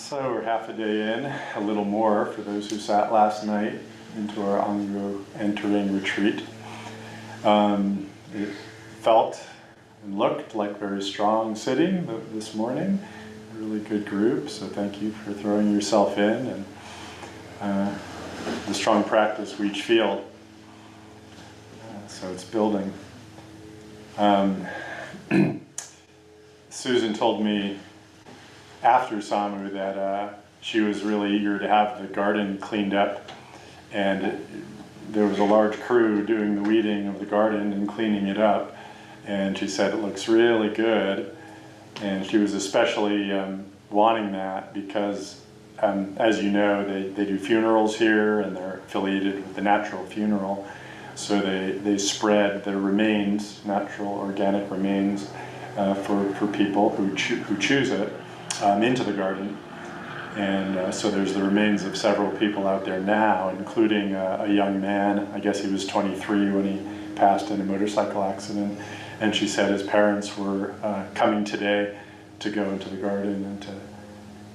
So we're half a day in, a little more for those who sat last night into our Ango Entering retreat. It felt and looked like very strong sitting this morning. A really good group, so thank you for throwing yourself in and the strong practice we each feel. So it's building. Susan told me after Samu that she was really eager to have the garden cleaned up, and there was a large crew doing the weeding of the garden and cleaning it up, and she said it looks really good, and she was especially wanting that because as you know, they do funerals here and they're affiliated with the natural funeral, so they spread the remains, natural organic remains, for people who choose it into the garden. And so there's the remains of several people out there now, including a young man. I guess he was 23 when he passed in a motorcycle accident. And she said his parents were coming today to go into the garden and to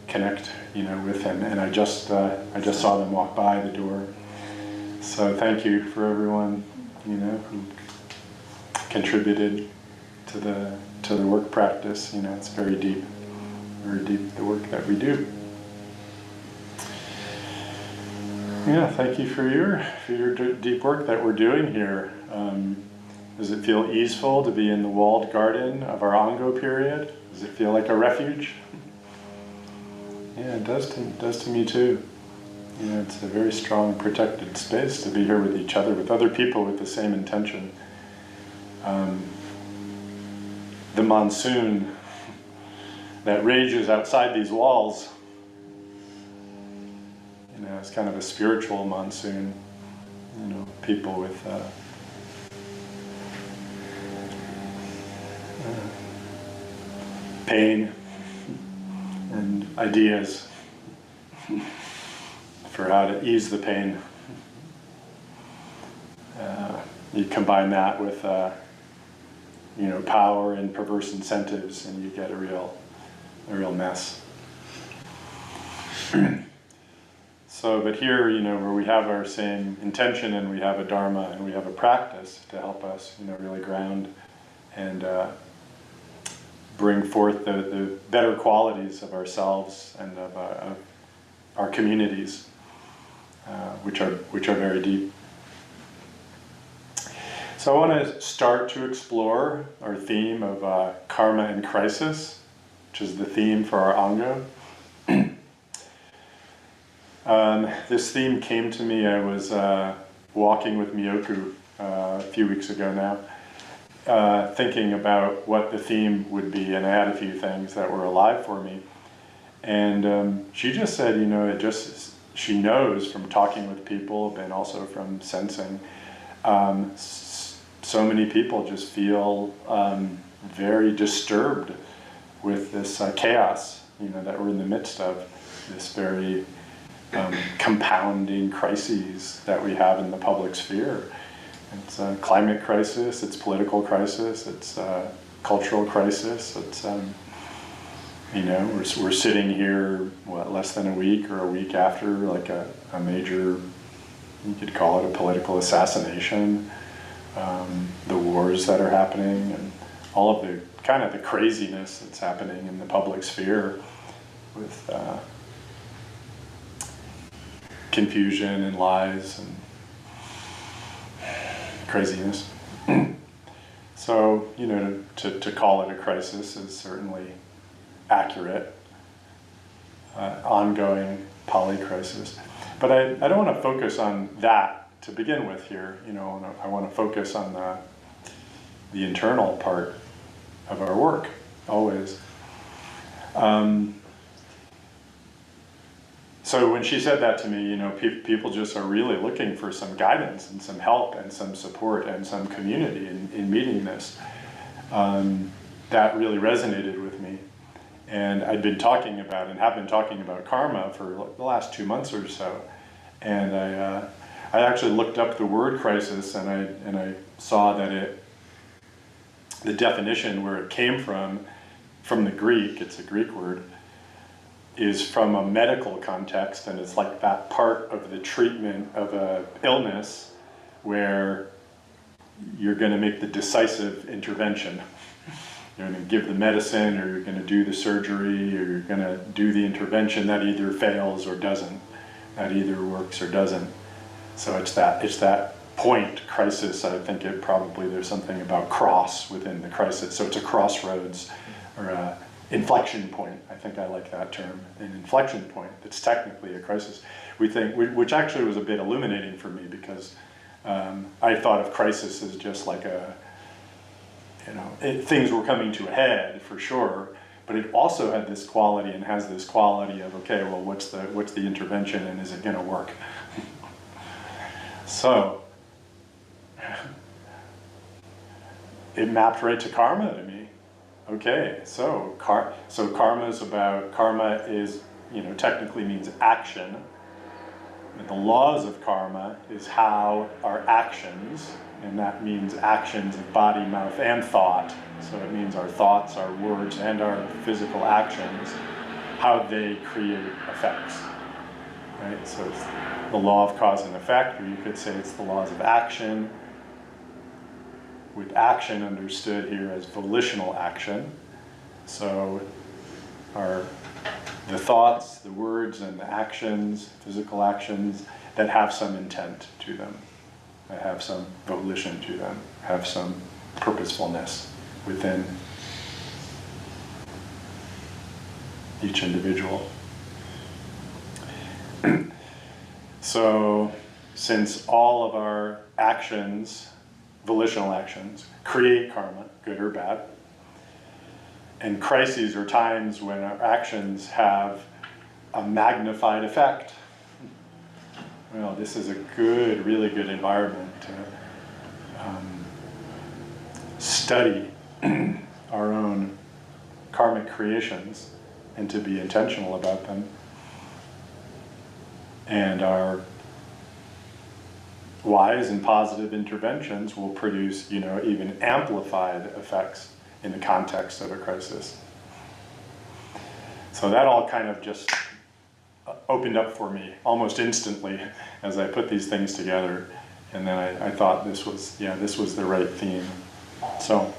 connect, with him. And I just saw them walk by the door. So thank you for everyone, who contributed to the work practice. It's very deep, the work that we do. Yeah, thank you for your deep work that we're doing here. Does it feel easeful to be in the walled garden of our Ango period? Does it feel like a refuge? Yeah, it does to me too. It's a very strong, protected space to be here with each other, with other people with the same intention. The monsoon that rages outside these walls, it's kind of a spiritual monsoon. People with pain and ideas for how to ease the pain. You combine that with power and perverse incentives, and you get a real mess. So, but here, where we have our same intention and we have a dharma and we have a practice to help us, really ground and bring forth the better qualities of ourselves and of our communities, which are very deep. So I want to start to explore our theme of karma and crisis, which is the theme for our Ango. This theme came to me. I was walking with Miyoku a few weeks ago now, thinking about what the theme would be, and I had a few things that were alive for me. And she just said, she knows from talking with people and also from sensing, so many people just feel very disturbed with this chaos, that we're in the midst of, this very compounding crises that we have in the public sphere. It's a climate crisis, it's political crisis, it's a cultural crisis, it's, we're sitting here, less than a week or a week after like a major, you could call it a political assassination, the wars that are happening, and all of the kind of the craziness that's happening in the public sphere with confusion and lies and craziness. So, to call it a crisis is certainly accurate. Ongoing poly-crisis. But I don't want to focus on that to begin with here. I want to focus on the internal part of our work, always. So when she said that to me, people just are really looking for some guidance and some help and some support and some community in meeting this. That really resonated with me. And I'd been talking about and have been talking about karma for the last 2 months or so. And I actually looked up the word crisis, and I saw that the definition where it came from the Greek, it's a Greek word, is from a medical context, and it's like that part of the treatment of a illness where you're going to make the decisive intervention. You're going to give the medicine, or you're going to do the surgery, or you're going to do the intervention that either fails or doesn't, that either works or doesn't. So it's that point, crisis. I think there's something about cross within the crisis. So it's a crossroads or a inflection point. I think I like that term, an inflection point that's technically a crisis. Which actually was a bit illuminating for me, because I thought of crisis as just like things were coming to a head for sure, but it also had this quality and has this quality of, okay, well, what's the intervention, and is it going to work? So it mapped right to karma to me. Okay, so karma is, technically means action. And the laws of karma is how our actions, and that means actions of body, mouth, and thought. So it means our thoughts, our words, and our physical actions, how they create effects. Right? So it's the law of cause and effect, or you could say it's the laws of action, with action understood here as volitional action. So the thoughts, the words, and the actions, physical actions, that have some intent to them, that have some volition to them, have some purposefulness within each individual. So, since all of our actions, volitional actions, create karma, good or bad, and crises are times when our actions have a magnified effect, well, this is a really good environment to study our own karmic creations and to be intentional about them. And our wise and positive interventions will produce, even amplified effects in the context of a crisis. So that all kind of just opened up for me almost instantly as I put these things together. And then I thought this was the right theme. So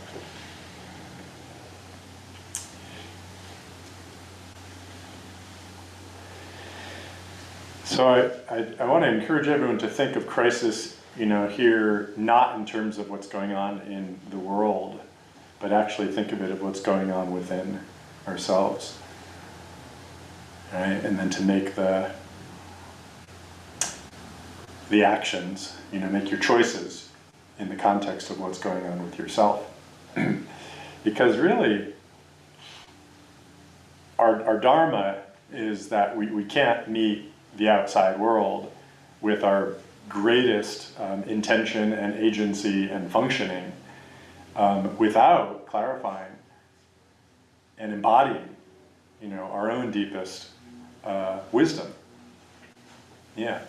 I want to encourage everyone to think of crisis, here, not in terms of what's going on in the world, but actually think of it of what's going on within ourselves. Right? And then to make the actions, make your choices in the context of what's going on with yourself. Because really, our dharma is that we can't meet the outside world with our greatest intention and agency and functioning without clarifying and embodying, our own deepest wisdom. Yeah.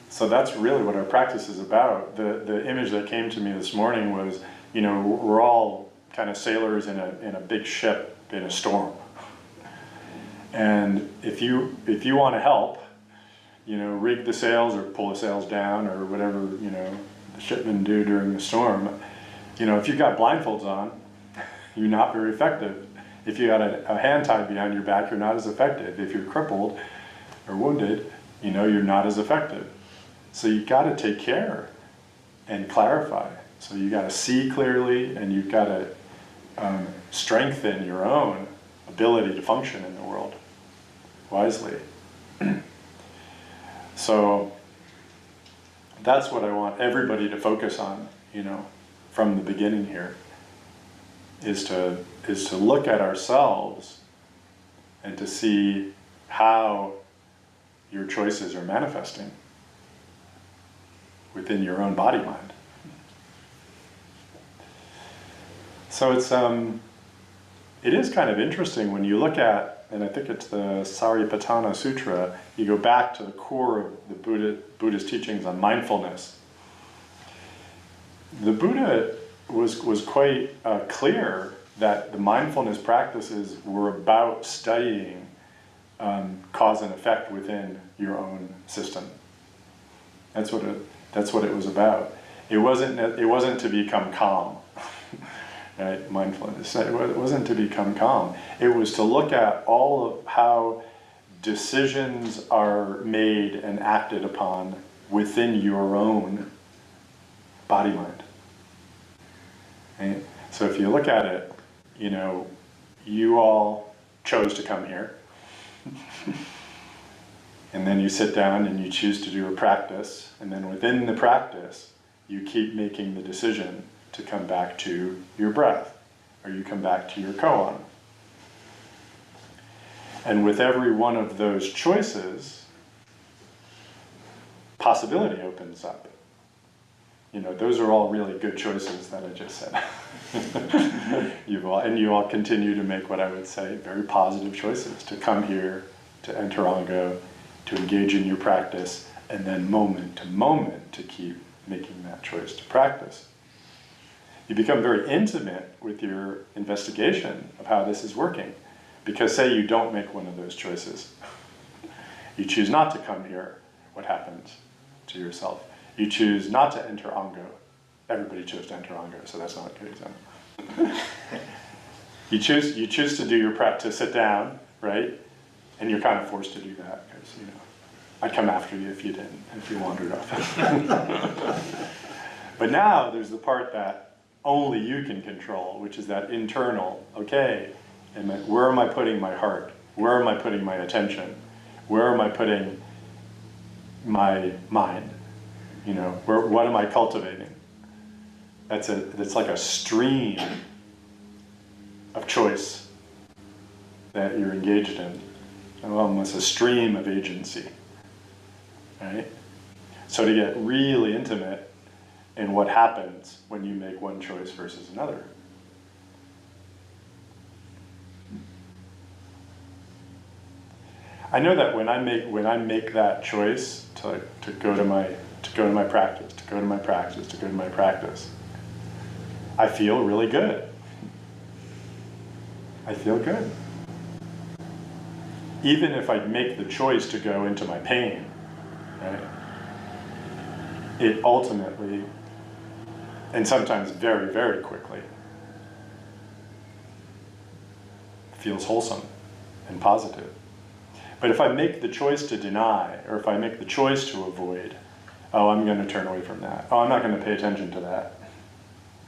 So that's really what our practice is about. The image that came to me this morning was, we're all kind of sailors in a big ship in a storm. And if you want to help, rig the sails or pull the sails down or whatever, the shipmen do during the storm, if you've got blindfolds on, you're not very effective. If you got a hand tied behind your back, you're not as effective. If you're crippled or wounded, you're not as effective. So you got to take care and clarify. So you got to see clearly, and you've got to strengthen your own ability to function in the world wisely. So that's what I want everybody to focus on, from the beginning here, is to look at ourselves and to see how your choices are manifesting within your own body-mind. So it is kind of interesting when you look at, and I think it's the Saripatana Sutra, you go back to the core of the Buddhist teachings on mindfulness. The Buddha was quite clear that the mindfulness practices were about studying cause and effect within your own system. That's what it was about. It wasn't to become calm, right? Mindfulness. It wasn't to become calm. It was to look at all of how decisions are made and acted upon within your own body-mind. Right? So if you look at it, you all chose to come here. And then you sit down and you choose to do a practice, and then within the practice, you keep making the decision to come back to your breath, or you come back to your koan. And with every one of those choices, possibility opens up. Those are all really good choices that I just said. You all continue to make what I would say very positive choices, to come here, to enter Ango, to engage in your practice, and then moment to moment to keep making that choice to practice. You become very intimate with your investigation of how this is working. Because say you don't make one of those choices. You choose not to come here, what happens to yourself? You choose not to enter Ango. Everybody chose to enter Ango, so that's not a good example. You choose to do your practice, to sit down, right? And you're kind of forced to do that because, I'd come after you if you didn't, if you wandered off. But now there's the part that only you can control, which is that internal, okay, where am I putting my heart? Where am I putting my attention? Where am I putting my mind? What am I cultivating? That's like a stream of choice that you're engaged in. Almost a stream of agency, right? So to get really intimate in what happens when you make one choice versus another. I know that when I make that choice to go to my practice, to go to my practice, to go to my practice, I feel really good. I feel good. Even if I make the choice to go into my pain, right? It ultimately, and sometimes very, very quickly, feels wholesome and positive. But if I make the choice to deny, or if I make the choice to avoid, oh, I'm going to turn away from that. Oh, I'm not going to pay attention to that.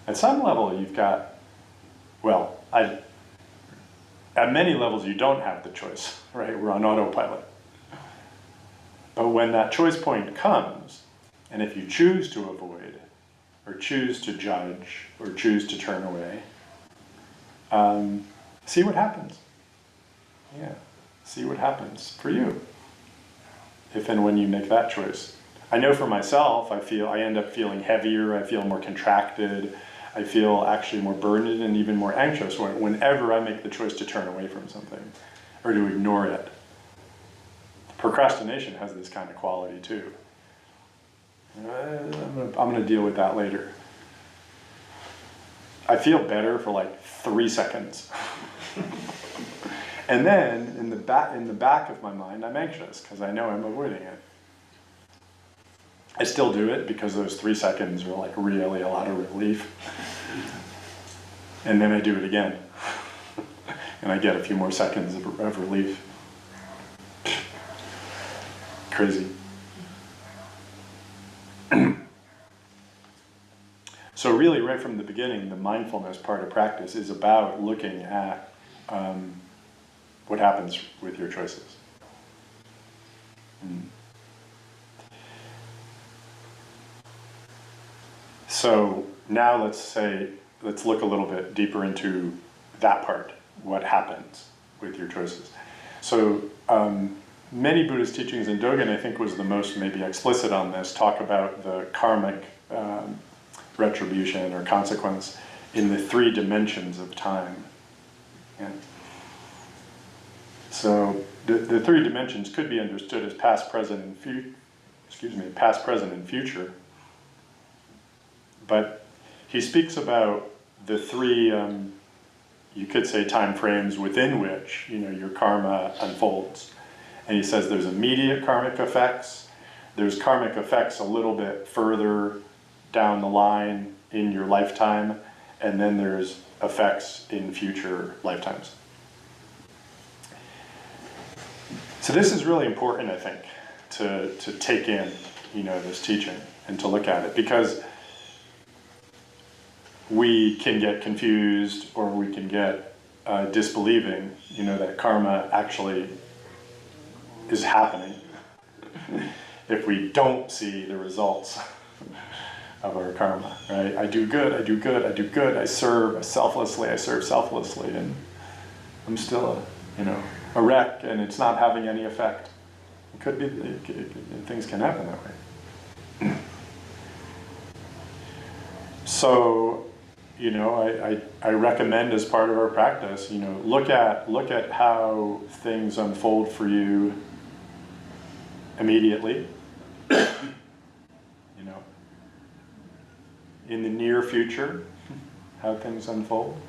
At some level, you've got, at many levels, you don't have the choice, right? We're on autopilot. But when that choice point comes, and if you choose to avoid, or choose to judge, or choose to turn away, see what happens. Yeah. See what happens for you, if and when you make that choice. I know for myself, I end up feeling heavier, I feel more contracted, I feel actually more burdened and even more anxious whenever I make the choice to turn away from something, or to ignore it. Procrastination has this kind of quality too. I'm going to deal with that later. I feel better for like 3 seconds. And then, in the back of my mind, I'm anxious, because I know I'm avoiding it. I still do it, because those 3 seconds are like really a lot of relief. And then I do it again. And I get a few more seconds of relief. Crazy. So really, right from the beginning, the mindfulness part of practice is about looking at what happens with your choices. So now let's look a little bit deeper into that part, what happens with your choices. So many Buddhist teachings, and Dogen I think was the most maybe explicit on this, talk about the karmic retribution or consequence in the 3 dimensions of time. Yeah. So the 3 dimensions could be understood as past, present, and future. But he speaks about the 3 you could say time frames within which, you know, your karma unfolds. And he says there's immediate karmic effects, there's karmic effects a little bit further down the line in your lifetime, and then there's effects in future lifetimes. So this is really important, I think, to take in, you know, this teaching and to look at it, because we can get confused or we can get disbelieving, you know, that karma actually is happening if we don't see the results of our karma, right? I do good, I do good, I do good, I serve selflessly, I serve selflessly, and I'm still a wreck, and it's not having any effect. It could be, things can happen that way. So, you know, I recommend as part of our practice, you know, look at how things unfold for you immediately, you know, in the near future, how things unfold.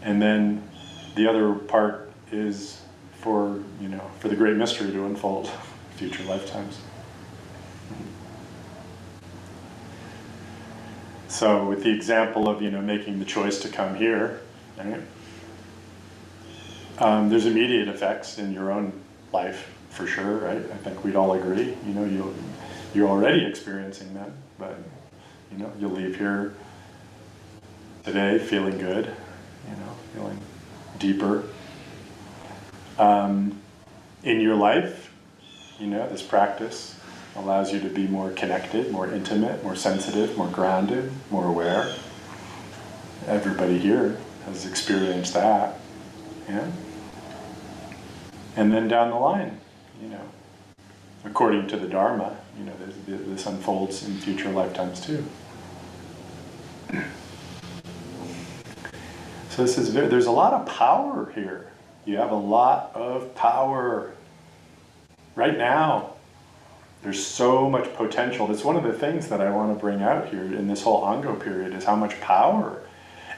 And then the other part is for, you know, for the great mystery to unfold future lifetimes. So with the example of, you know, making the choice to come here, right? There's immediate effects in your own life, for sure, right? I think we'd all agree. You know, you're already experiencing them, but, you know, you'll leave here today feeling good, you know, feeling deeper. In your life, you know, this practice allows you to be more connected, more intimate, more sensitive, more grounded, more aware. Everybody here has experienced that, yeah? And then down the line, you know, according to the Dharma, you know, this unfolds in future lifetimes too. So there's a lot of power here. You have a lot of power right now. There's so much potential. That's one of the things that I want to bring out here in this whole Ango period, is how much power.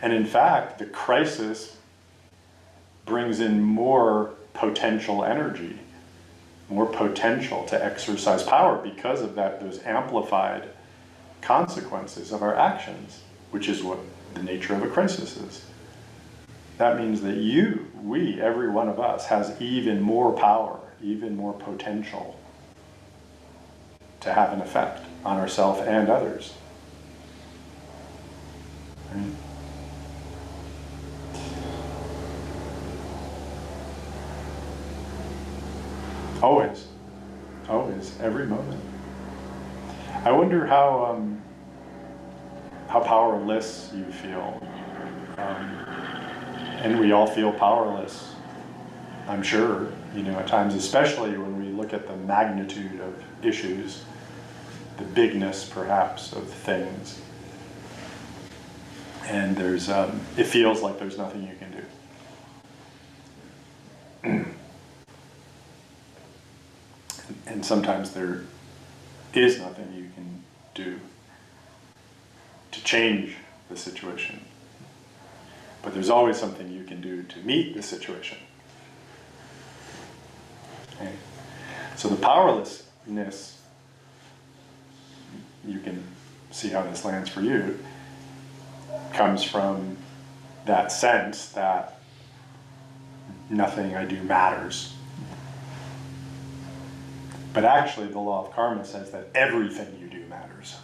And in fact, the crisis brings in more potential energy, more potential to exercise power because of those amplified consequences of our actions, which is what the nature of a crisis is. That means that every one of us has even more power, even more potential to have an effect on ourselves and others. Right? Always, every moment. I wonder how powerless you feel. And we all feel powerless, I'm sure, you know, at times, especially when we look at the magnitude of issues, the bigness, perhaps, of things. And it feels like there's nothing you can do. And sometimes there is nothing you can do to change the situation. But there's always something you can do to meet the situation. Okay? So the powerlessness, you can see how this lands for you, comes from that sense that nothing I do matters. But actually, the law of karma says that everything you do matters.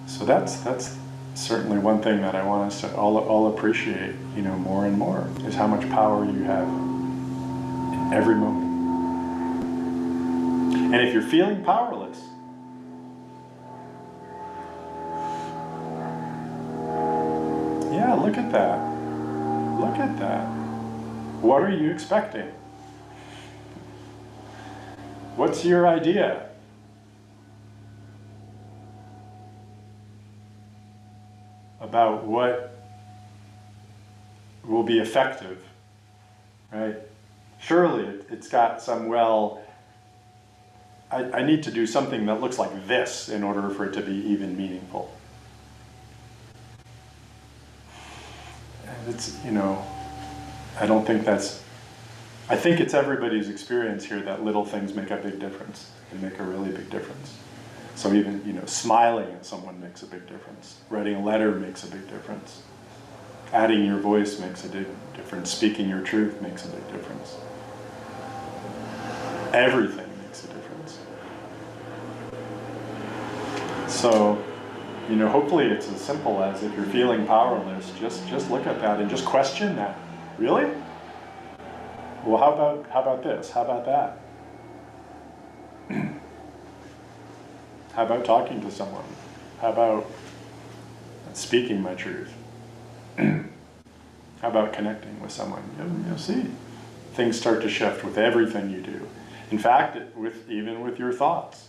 So that's certainly one thing that I want us to all appreciate, you know, more and more, is how much power you have in every moment. And if you're feeling powerless, yeah, look at that. Look at that. What are you expecting? What's your idea? About what will be effective, right? Surely it's got some I need to do something that looks like this in order for it to be even meaningful. And it's, I don't think that's, I think it's everybody's experience here that little things make a big difference. They make a really big difference. So even, smiling at someone makes a big difference. Writing a letter makes a big difference. Adding your voice makes a big difference. Speaking your truth makes a big difference. Everything makes a difference. So, hopefully it's as simple as, if you're feeling powerless, just look at that and just question that. Really? Well, how about this? How about that? How about talking to someone? How about speaking my truth? How about connecting with someone? You'll see. Things start to shift with everything you do. In fact, even with your thoughts.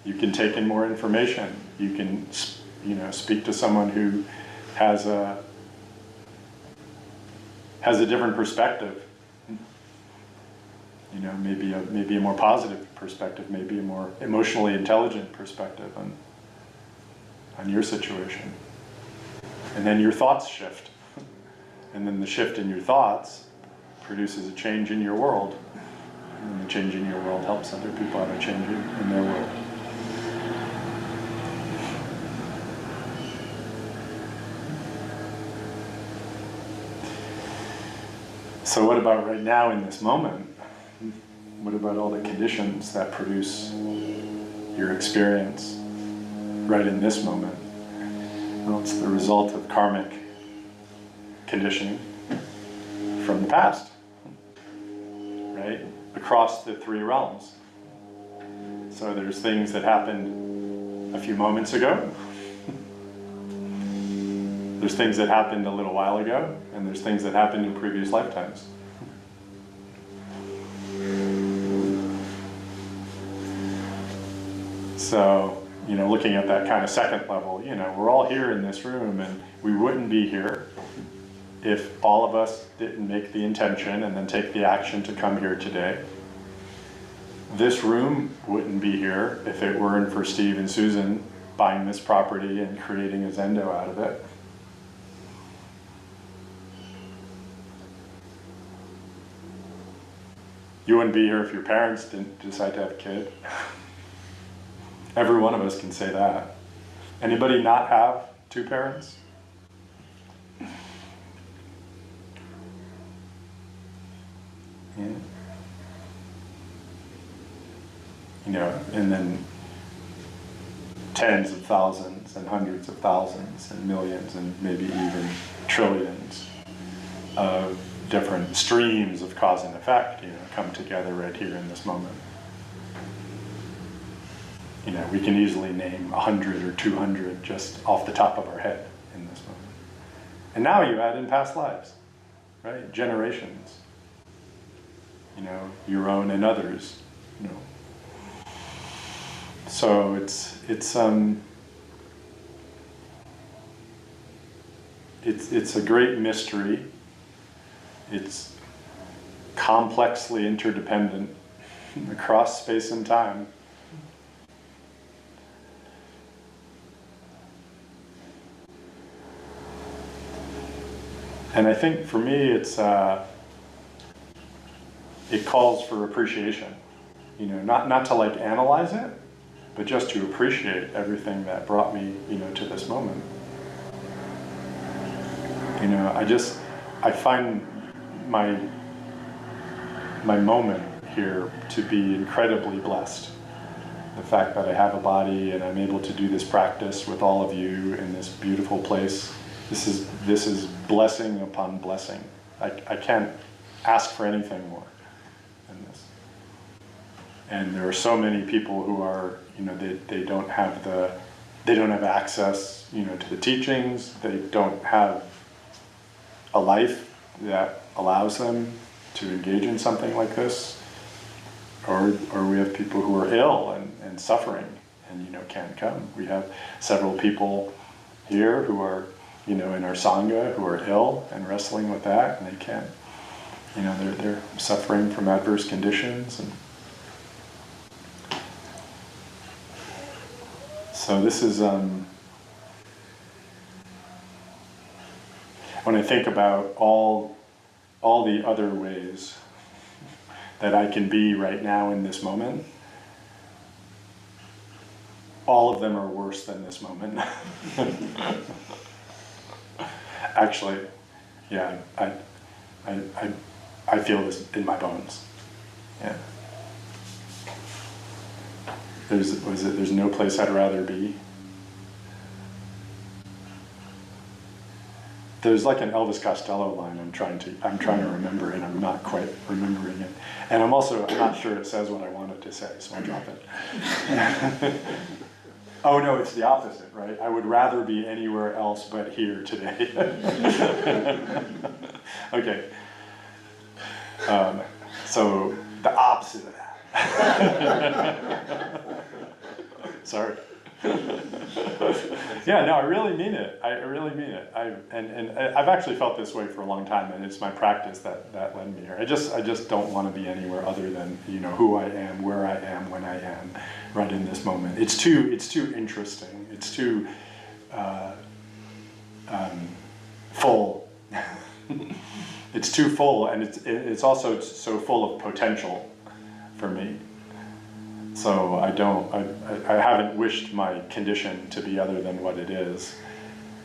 You can take in more information. You can, speak to someone who has a different perspective. Maybe a more positive perspective, maybe a more emotionally intelligent perspective on your situation. And then your thoughts shift. And then the shift in your thoughts produces a change in your world. And the change in your world helps other people have a change in their world. So what about right now in this moment? What about all the conditions that produce your experience right in this moment? Well, it's the result of karmic conditioning from the past, right? Across the three realms. So there's things that happened a few moments ago. There's things that happened a little while ago, and there's things that happened in previous lifetimes. So, looking at that kind of second level, we're all here in this room, and we wouldn't be here if all of us didn't make the intention and then take the action to come here today. This room wouldn't be here if it weren't for Steve and Susan buying this property and creating a Zendo out of it. You wouldn't be here if your parents didn't decide to have a kid. Every one of us can say that. Anybody not have two parents? Yeah. And then tens of thousands and hundreds of thousands and millions and maybe even trillions of different streams of cause and effect, come together right here in this moment. We can easily name 100 or 200 just off the top of our head in this moment. And now you add in past lives, right? Generations. Your own and others. So it's a great mystery. It's complexly interdependent across space and time. And I think for me, it calls for appreciation. Not to analyze it, but just to appreciate everything that brought me, to this moment. I find my moment here to be incredibly blessed. The fact that I have a body and I'm able to do this practice with all of you in this beautiful place. This is blessing upon blessing. I can't ask for anything more than this. And there are so many people who are, they don't have access, to the teachings. They don't have a life that allows them to engage in something like this. Or we have people who are ill and suffering and, can't come. We have several people here who are, in our Sangha who are ill and wrestling with that, and they can't you know, they're suffering from adverse conditions. And so this is, when I think about all the other ways that I can be right now in this moment, all of them are worse than this moment. Actually, yeah, I feel this in my bones. Yeah. There's no place I'd rather be. There's like an Elvis Costello line I'm trying to remember, and I'm not quite remembering it. And I'm not sure it says what I want it to say, so I'll drop it. Oh no, it's the opposite, right? I would rather be anywhere else but here today. Okay. So the opposite of that. Sorry. Yeah, no, I really mean it. I really mean it. I've actually felt this way for a long time, and it's my practice that led me here. I just don't want to be anywhere other than, you know, who I am, where I am, when I am, right in this moment. It's too interesting. It's too full. It's too full, and it's also so full of potential for me. So I haven't wished my condition to be other than what it is.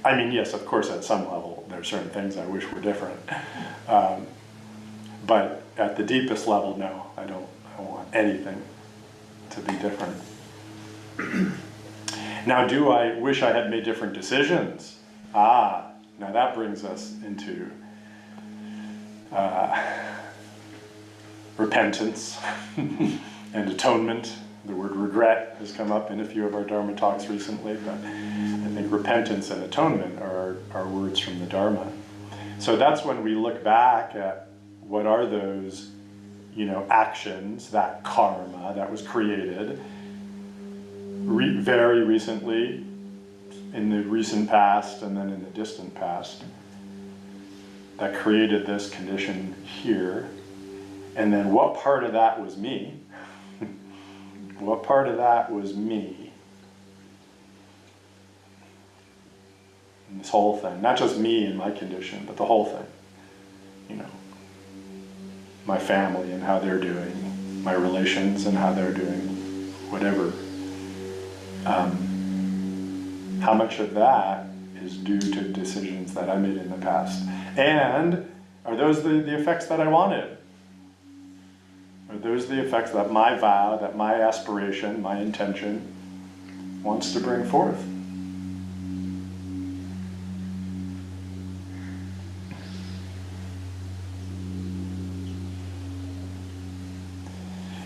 I mean, yes, of course, at some level, there are certain things I wish were different. But at the deepest level, no, I don't want anything to be different. Now, do I wish I had made different decisions? Now that brings us into repentance and atonement. The word regret has come up in a few of our Dharma talks recently, but I think repentance and atonement are words from the Dharma. So that's when we look back at what are those, you know, actions, that karma that was created very recently, in the recent past, and then in the distant past, that created this condition here. And then what part of that was me? What part of that was me? And this whole thing, not just me and my condition, but the whole thing. You know, my family and how they're doing, my relations and how they're doing, whatever. How much of that is due to decisions that I made in the past? And are those the effects that I wanted? Are those the effects that my vow, that my aspiration, my intention wants to bring forth?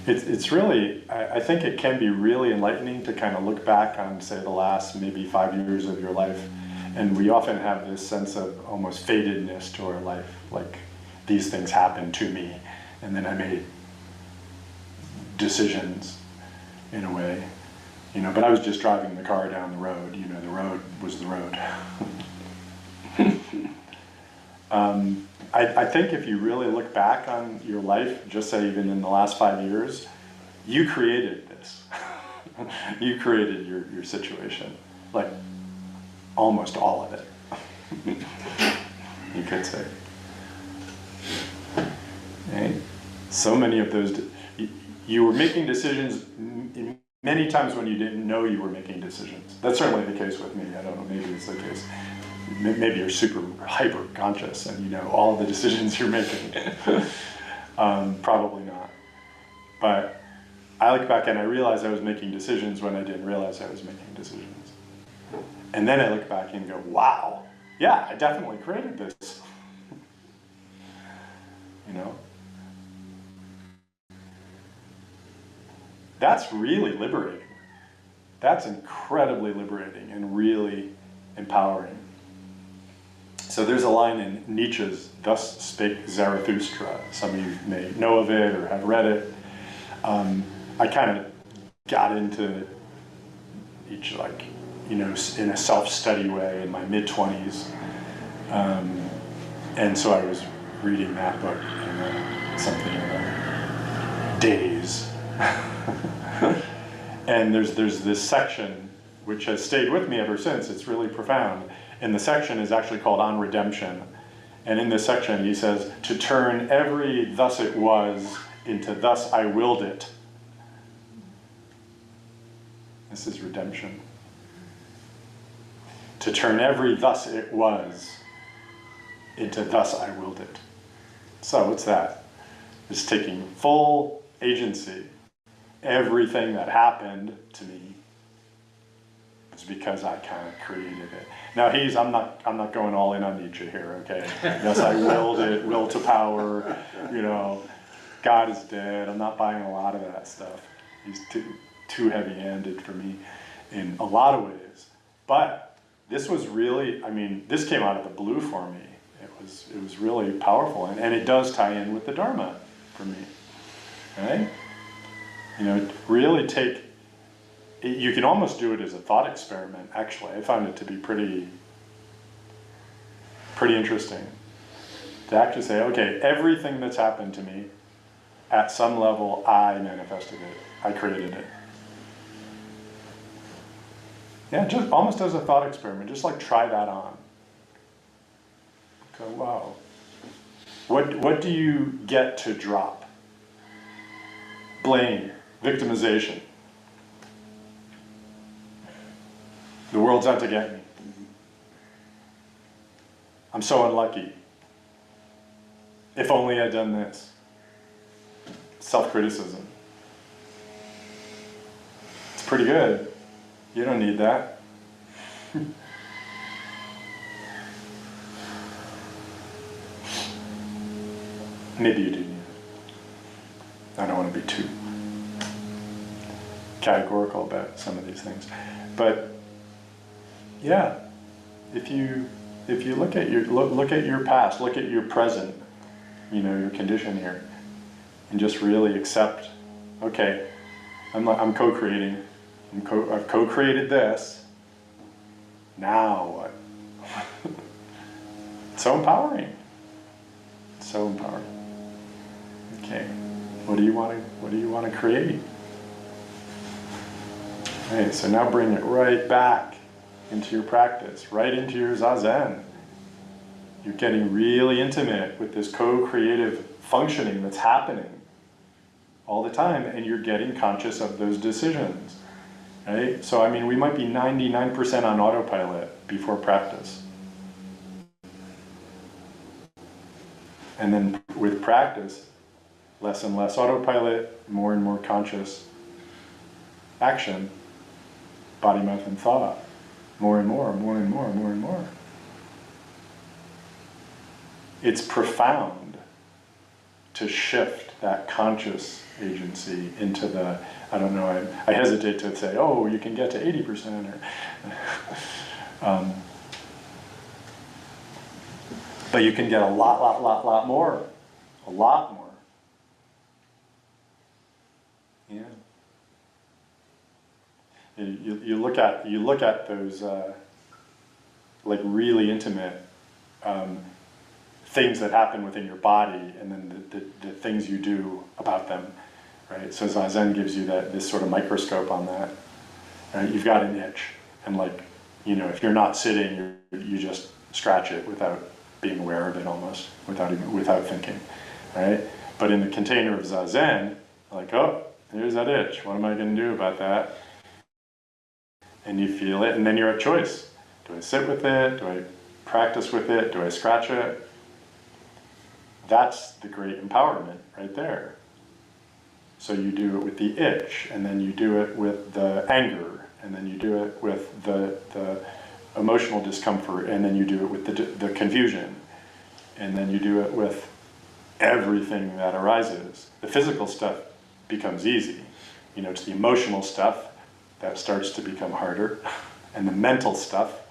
It's really, I think it can be really enlightening to kind of look back on, say, the last maybe 5 years of your life. And we often have this sense of almost fatedness to our life, like these things happened to me, and then I made decisions in a way, you know, but I was just driving the car down the road, you know, the road was the road. I think if you really look back on your life, just say even in the last 5 years, you created this. You created your situation, like almost all of it, you could say. Right? So many of those, you were making decisions many times when you didn't know you were making decisions. That's certainly the case with me. I don't know, maybe it's the case. Maybe you're super hyper conscious and you know all the decisions you're making. Probably not. But I look back and I realize I was making decisions when I didn't realize I was making decisions. And then I look back and go, wow, yeah, I definitely created this. You know? That's really liberating. That's incredibly liberating and really empowering. So there's a line in Nietzsche's Thus Spake Zarathustra. Some of you may know of it or have read it. I kind of got into Nietzsche, like, you know, in a self-study way in my mid-20s. And so I was reading that book in something in a daze. And there's this section which has stayed with me ever since. It's really profound. And the section is actually called On Redemption. And in this section he says, to turn every thus it was into thus I willed it. This is redemption. To turn every thus it was into thus I willed it. So what's that? It's taking full agency. Everything that happened to me is because I kind of created it. Now I'm not going all in on Nietzsche here, okay? Yes, I willed it, will to power, God is dead. I'm not buying a lot of that stuff. He's too heavy-handed for me in a lot of ways. But this was really, this came out of the blue for me. It was really powerful, and it does tie in with the Dharma for me, right? Really you can almost do it as a thought experiment, actually. I found it to be pretty interesting to actually say, okay, everything that's happened to me, at some level, I manifested it. I created it. Yeah, just almost as a thought experiment, just like try that on. Go, wow. What do you get to drop? Blame, victimization. The world's out to get me. I'm so unlucky. If only I'd done this. Self-criticism. It's pretty good. You don't need that. Maybe you do need it. I don't want to be too categorical about some of these things. But yeah, if you look at your past, look at your present, your condition here, and just really accept, okay, I'm co-creating, I've co-created this. Now what? It's so empowering. It's so empowering. Okay, what do you want to create? Okay, so now bring it right back into your practice, right into your zazen. You're getting really intimate with this co-creative functioning that's happening all the time, and you're getting conscious of those decisions, right? So, we might be 99% on autopilot before practice. And then with practice, less and less autopilot, more and more conscious action, body, mouth, and thought. More and more, more and more, more and more. It's profound to shift that conscious agency into the, I don't know, I hesitate to say, oh, you can get to 80% or, but you can get a lot more. A lot more. Yeah. You look at those like really intimate things that happen within your body, and then the things you do about them, right? So Zazen gives you this sort of microscope on that. Right? You've got an itch, and if you're not sitting, you just scratch it without being aware of it, almost without thinking, right? But in the container of Zazen, oh, here's that itch. What am I going to do about that? And you feel it, and then you're at choice. Do I sit with it? Do I practice with it? Do I scratch it? That's the great empowerment right there. So you do it with the itch, and then you do it with the anger, and then you do it with the emotional discomfort, and then you do it with the confusion, and then you do it with everything that arises. The physical stuff becomes easy. It's the emotional stuff that starts to become harder, and the mental stuff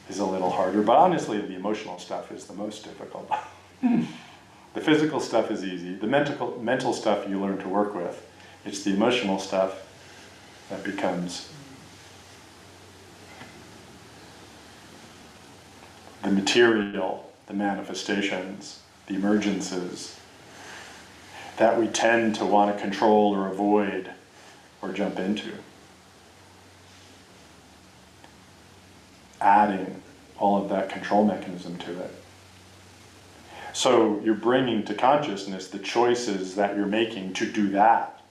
is a little harder, but honestly the emotional stuff is the most difficult. The physical stuff is easy. The mental stuff you learn to work with. It's the emotional stuff that becomes the material, the manifestations, the emergences that we tend to want to control or avoid or jump into. Adding all of that control mechanism to it. So you're bringing to consciousness the choices that you're making to do that,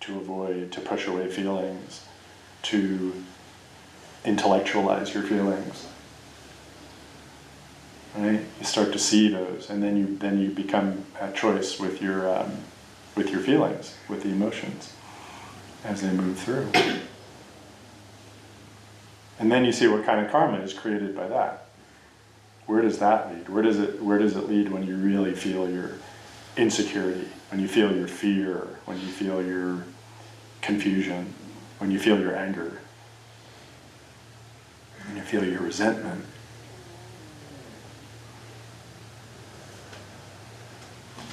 to avoid, to push away feelings, to intellectualize your feelings. Right? You start to see those, and then you become at choice with your feelings, with the emotions, as they move through. And then you see what kind of karma is created by that. Where does that lead? Where does it lead when you really feel your insecurity, when you feel your fear, when you feel your confusion, when you feel your anger, when you feel your resentment?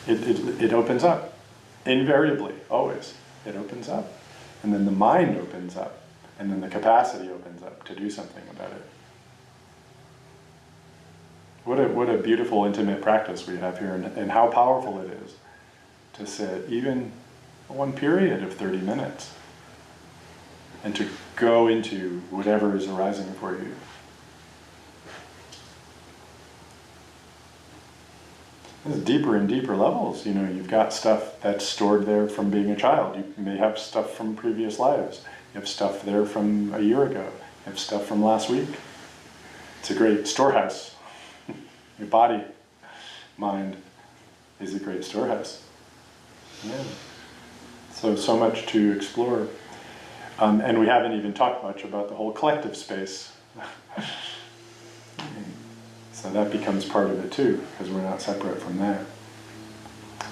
It opens up, invariably, always. It opens up. And then the mind opens up, and then the capacity opens up to do something about it. What a beautiful, intimate practice we have here, and how powerful it is to sit even one period of 30 minutes and to go into whatever is arising for you. There's deeper and deeper levels. You know, you've got stuff that's stored there from being a child. You may have stuff from previous lives. You have stuff there from a year ago. You have stuff from last week. It's a great storehouse. Your body, mind is a great storehouse. Yeah. So much to explore. And we haven't even talked much about the whole collective space. So that becomes part of it too, because we're not separate from that.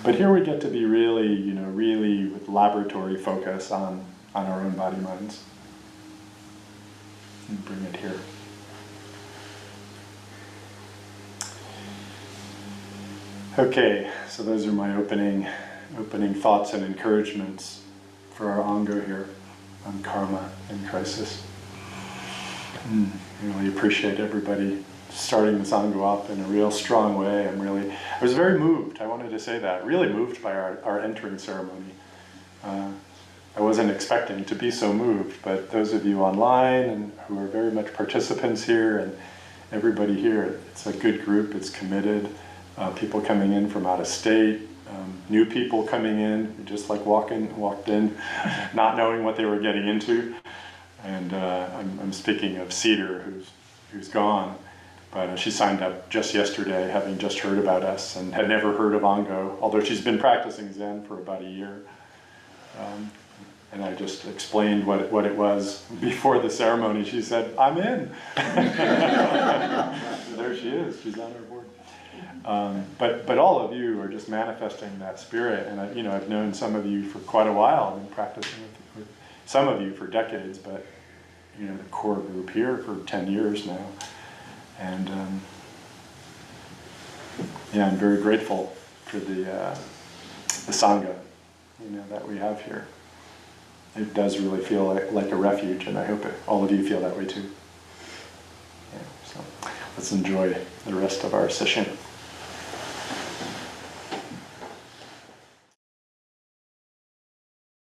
But here we get to be really, really with laboratory focus on our own body minds. And bring it here. Okay, so those are my opening thoughts and encouragements for our Ango here on karma and crisis. I really appreciate everybody starting this Ango off in a real strong way. I was very moved, I wanted to say that, really moved by our entering ceremony. I wasn't expecting to be so moved, but those of you online and who are very much participants here, and everybody here, it's a good group, it's committed. People coming in from out of state, new people coming in, who just like walked in, not knowing what they were getting into. And I'm speaking of Cedar, who's gone, but she signed up just yesterday, having just heard about us and had never heard of Ango, although she's been practicing Zen for about a year. And I just explained what it was before the ceremony. She said, "I'm in." There she is. She's on our board. But all of you are just manifesting that spirit, and I've known some of you for quite a while. I've been practicing with some of you for decades, but the core group here for 10 years now, and I'm very grateful for the sangha, that we have here. It does really feel like a refuge, and I hope all of you feel that way too. Yeah, so let's enjoy the rest of our session.